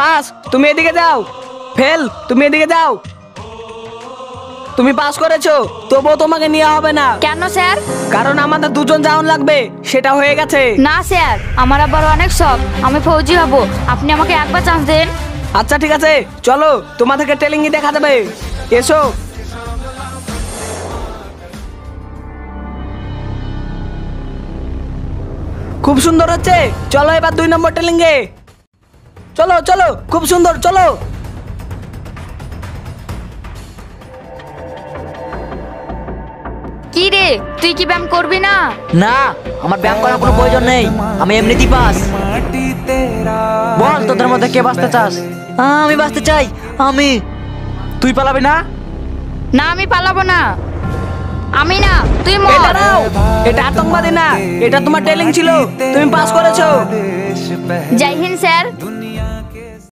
Pass, তুমি এদিকে যাও। ফেল, তুমি এদিকে যাও। তুমি পাস করেছো, তবুও তোমাকে নেওয়া হবে না। কেন স্যার? কারণ আমাদের দুজন যাওন লাগবে, সেটা হয়ে গেছে। না স্যার, আমার আবার অনেক শখ, আমি ফৌজি হব। আপনি আমাকে একবার চান্স দেন। আচ্ছা ঠিক আছে, চলো তোমাদেরকে টেলিংই দেখা যাবে। এসো। খুব সুন্দর হচ্ছে, চলো এবার 2 নম্বর টেলিংয়ে। চলো চলো, খুব সুন্দর, চলো। কি রে, তুই কি ব্যায়াম করবি না? না, আমার ব্যায়াম করার কোনো প্রয়োজন নেই, আমি এমনিতেই পাস। বল তোদের মধ্যে কে বাঁচতে চাস? আমি বাঁচতে চাই। আমি। তুই পালাবি না? না, আমি পালাবো না। আমি না, তুই এই মর। দাঁড়াও, এটা আতঙ্কবাদী না, এটা তোমার টেলিং ছিল, তুমি পাস করেছো। জয় হিন্দ স্যার।